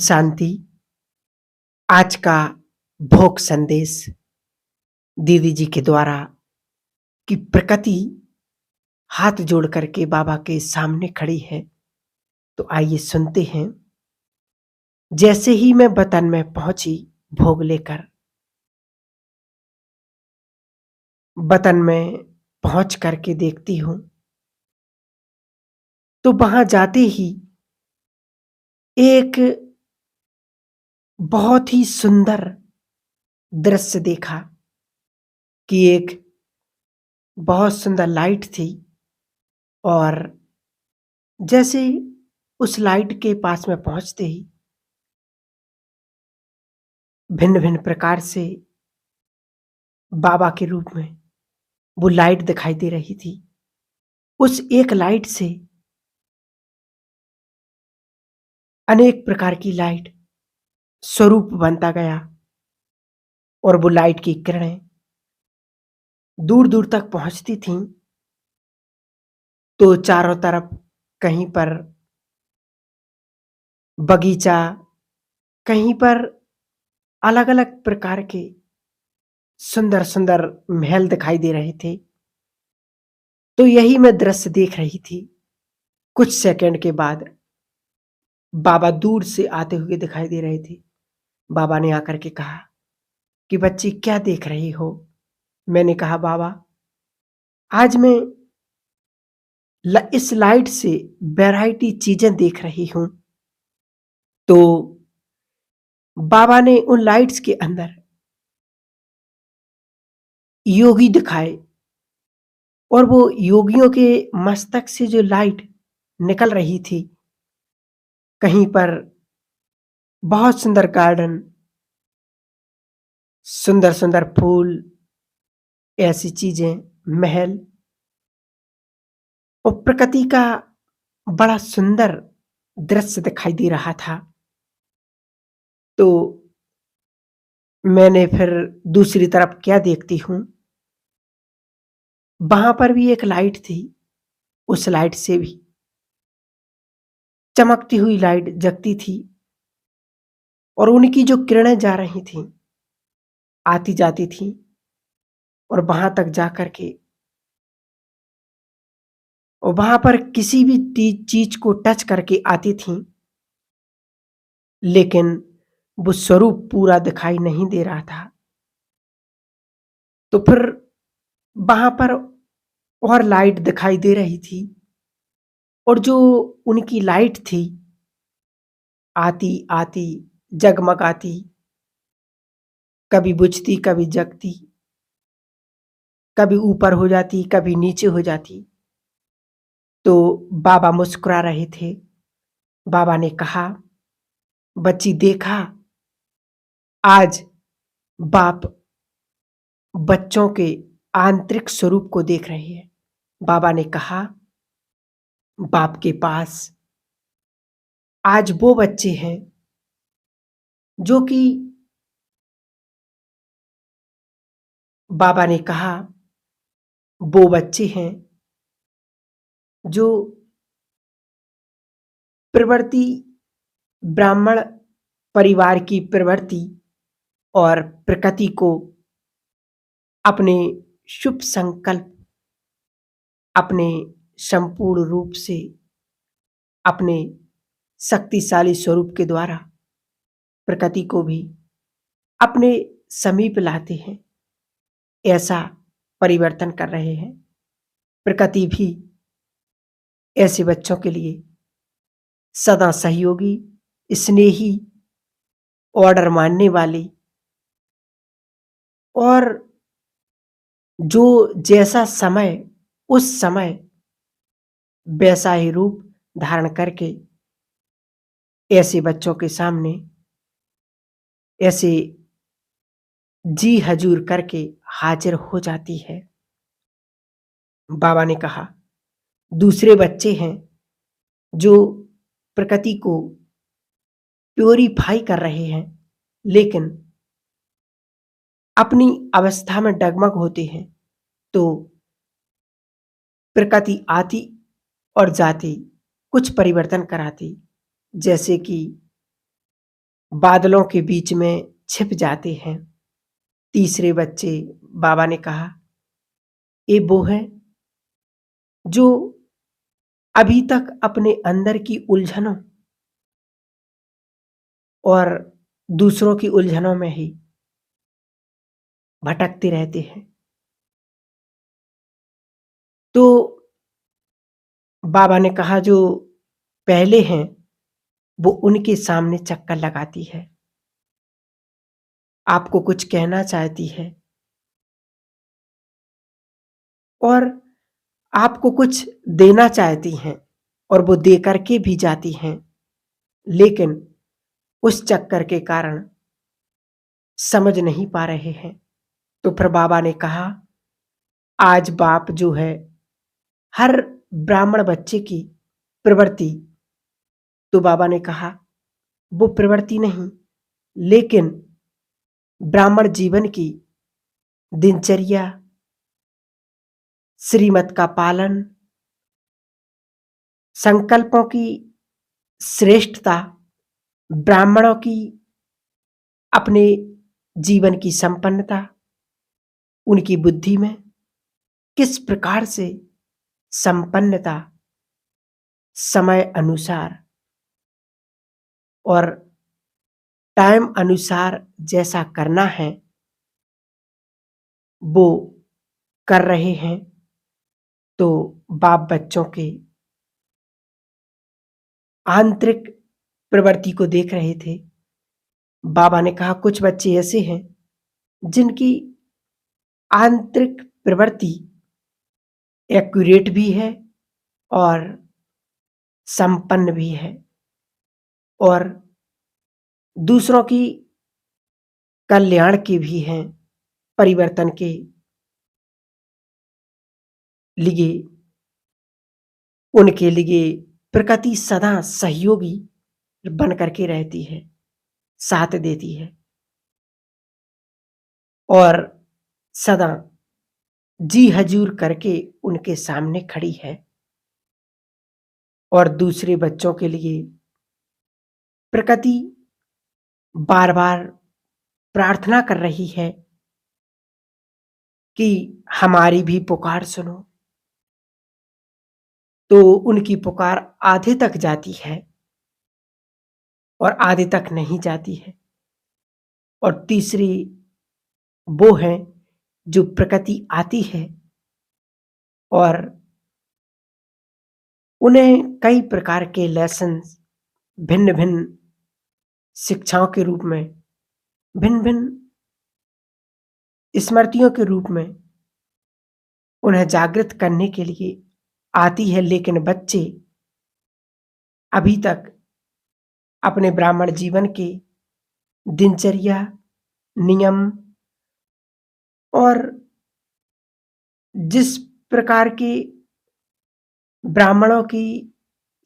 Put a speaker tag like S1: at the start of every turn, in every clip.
S1: ओम शांति। आज का भोग संदेश दीदी जी के द्वारा कि प्रकृति हाथ जोड़ करके बाबा के सामने खड़ी है। तो आइए सुनते हैं। जैसे ही मैं वतन में पहुंची भोग लेकर, वतन में पहुंच करके देखती हूं तो वहां जाते ही एक बहुत ही सुंदर दृश्य देखा कि एक बहुत सुंदर लाइट थी। और जैसे उस लाइट के पास में पहुंचते ही भिन्न भिन्न प्रकार से बाबा के रूप में वो लाइट दिखाई दे रही थी। उस एक लाइट से अनेक प्रकार की लाइट स्वरूप बनता गया और वो लाइट की किरणें दूर दूर तक पहुंचती थीं। तो चारों तरफ कहीं पर बगीचा, कहीं पर अलग अलग प्रकार के सुंदर सुंदर महल दिखाई दे रहे थे। तो यही मैं दृश्य देख रही थी। कुछ सेकंड के बाद बाबा दूर से आते हुए दिखाई दे रहे थे। बाबा ने आकर के कहा कि बच्ची क्या देख रही हो? मैंने कहा बाबा, आज मैं इस लाइट से वैरायटी चीजें देख रही हूं। तो बाबा ने उन लाइट्स के अंदर योगी दिखाए और वो योगियों के मस्तक से जो लाइट निकल रही थी, कहीं पर बहुत सुंदर गार्डन, सुंदर सुंदर फूल, ऐसी चीजें, महल और प्रकृति का बड़ा सुंदर दृश्य दिखाई दे रहा था। तो मैंने फिर दूसरी तरफ क्या देखती हूँ, वहां पर भी एक लाइट थी। उस लाइट से भी चमकती हुई लाइट जगती थी और उनकी जो किरणें जा रही थीं, आती जाती थीं और वहां तक जा कर के और वहां पर किसी भी चीज को टच करके आती थीं, लेकिन वो स्वरूप पूरा दिखाई नहीं दे रहा था। तो फिर वहां पर और लाइट दिखाई दे रही थी और जो उनकी लाइट थी, आती आती जगमगाती, कभी बुझती कभी जगती, कभी ऊपर हो जाती कभी नीचे हो जाती। तो बाबा मुस्कुरा रहे थे। बाबा ने कहा, बच्ची देखा, आज बाप बच्चों के आंतरिक स्वरूप को देख रहे हैं। बाबा ने कहा, बाप के पास आज वो बच्चे हैं जो कि, बाबा ने कहा, वो बच्चे हैं जो प्रवृत्ति, ब्राह्मण परिवार की प्रवृत्ति और प्रकृति को अपने शुभ संकल्प, अपने संपूर्ण रूप से, अपने शक्तिशाली स्वरूप के द्वारा प्रकृति को भी अपने समीप लाते हैं। ऐसा परिवर्तन कर रहे हैं। प्रकृति भी ऐसे बच्चों के लिए सदा सहयोगी, स्नेही, ऑर्डर मानने वाली और जो जैसा समय, उस समय वैसा ही रूप धारण करके ऐसे बच्चों के सामने ऐसे जी हजूर करके हाजिर हो जाती है। बाबा ने कहा, दूसरे बच्चे हैं जो प्रकृति को प्योरीफाई कर रहे हैं, लेकिन अपनी अवस्था में डगमग होते हैं। तो प्रकृति आती और जाती, कुछ परिवर्तन कराती, जैसे कि बादलों के बीच में छिप जाते हैं। तीसरे बच्चे बाबा ने कहा, ये वो है जो अभी तक अपने अंदर की उलझनों और दूसरों की उलझनों में ही भटकते रहते हैं। तो बाबा ने कहा, जो पहले हैं वो उनके सामने चक्कर लगाती है, आपको कुछ कहना चाहती है और आपको कुछ देना चाहती हैं और वो दे कर के भी जाती हैं, लेकिन उस चक्कर के कारण समझ नहीं पा रहे हैं। तो फिर बाबा ने कहा, आज बाप जो है हर ब्राह्मण बच्चे की प्रवृत्ति, तो बाबा ने कहा वो प्रवृत्ति नहीं, लेकिन ब्राह्मण जीवन की दिनचर्या, श्रीमत का पालन, संकल्पों की श्रेष्ठता, ब्राह्मणों की अपने जीवन की संपन्नता, उनकी बुद्धि में किस प्रकार से संपन्नता समय अनुसार और टाइम अनुसार जैसा करना है वो कर रहे हैं। तो बाप बच्चों के आंतरिक प्रवृत्ति को देख रहे थे। बाबा ने कहा, कुछ बच्चे ऐसे हैं जिनकी आंतरिक प्रवृत्ति एक्यूरेट भी है और संपन्न भी है और दूसरों की कल्याण के भी हैं, परिवर्तन के लिए उनके लिए प्रकृति सदा सहयोगी बन करके रहती है, साथ देती है और सदा जी हजूर करके उनके सामने खड़ी है। और दूसरे बच्चों के लिए प्रकृति बार बार प्रार्थना कर रही है कि हमारी भी पुकार सुनो। तो उनकी पुकार आधे तक जाती है और आधे तक नहीं जाती है। और तीसरी वो है जो प्रकृति आती है और उन्हें कई प्रकार के लेसन्स, भिन्न भिन्न शिक्षाओं के रूप में, भिन्न भिन्न स्मृतियों के रूप में उन्हें जागृत करने के लिए आती है। लेकिन बच्चे अभी तक अपने ब्राह्मण जीवन के दिनचर्या, नियम और जिस प्रकार के ब्राह्मणों की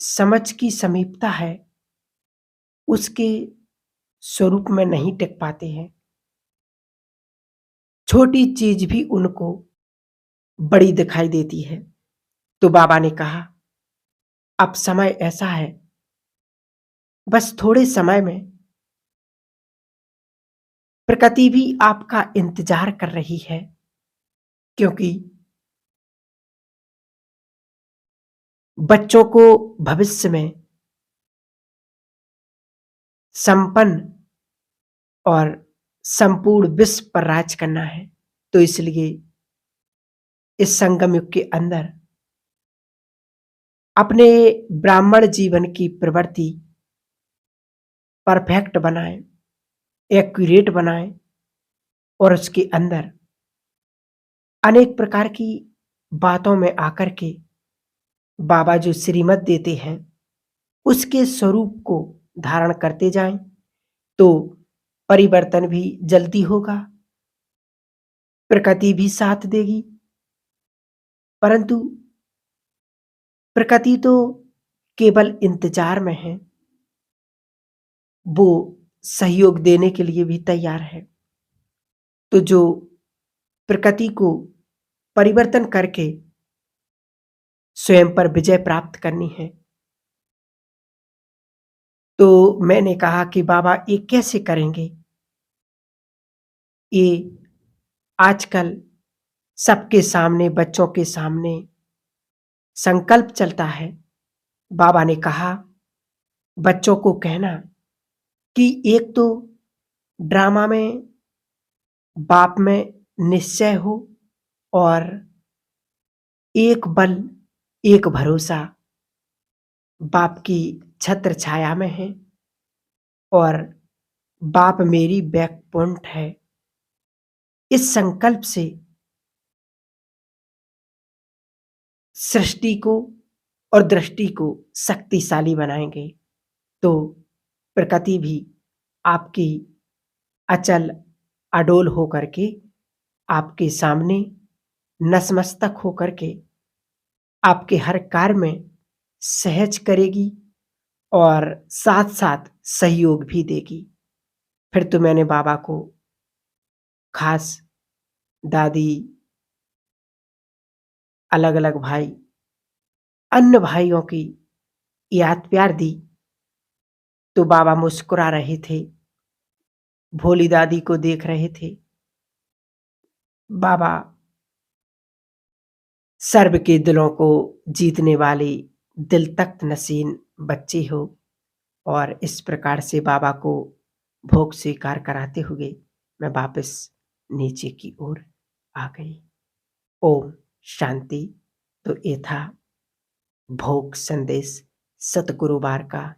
S1: समझ की समीपता है उसके स्वरूप में नहीं टिक पाते हैं। छोटी चीज भी उनको बड़ी दिखाई देती है। तो बाबा ने कहा, अब समय ऐसा है, बस थोड़े समय में प्रकृति भी आपका इंतजार कर रही है, क्योंकि बच्चों को भविष्य में संपन्न और संपूर्ण विश्व पर राज करना है। तो इसलिए इस संगम युग के अंदर अपने ब्राह्मण जीवन की प्रवृत्ति परफेक्ट बनाएं, एक्यूरेट बनाएं और उसके अंदर अनेक प्रकार की बातों में आकर के बाबा जो श्रीमत देते हैं उसके स्वरूप को धारण करते जाएं, तो परिवर्तन भी जल्दी होगा, प्रकृति भी साथ देगी। परंतु प्रकृति तो केवल इंतजार में है, वो सहयोग देने के लिए भी तैयार है। तो जो प्रकृति को परिवर्तन करके स्वयं पर विजय प्राप्त करनी है, तो मैंने कहा कि बाबा ये कैसे करेंगे? ये आजकल सबके सामने, बच्चों के सामने संकल्प चलता है। बाबा ने कहा, बच्चों को कहना कि एक तो ड्रामा में बाप में निश्चय हो और एक बल, एक भरोसा बाप की छत्र छाया में है और बाप मेरी बैकपॉइंट है। इस संकल्प से सृष्टि को और दृष्टि को शक्तिशाली बनाएँगे, तो प्रकृति भी आपकी अचल, अडोल होकर के आपके सामने नतमस्तक होकर के आपके हर कार्य में सहज करेगी और साथ-साथ सहयोग भी देगी। फिर तो मैंने बाबा को ख़ास दादी, अलग-अलग भाई, अन्य भाइयों की याद प्यार दी, तो बाबा मुस्कुरा रहे थे, भोली दादी को देख रहे थे। बाबा सर्व के दिलों को जीतने वाले दिल तख्त नशीन बच्चे हो और इस प्रकार से बाबा को भोग स्वीकार कराते हुए मैं वापस नीचे की ओर आ गई। ओम शांति। तो ये था भोग संदेश सतगुरुवार का।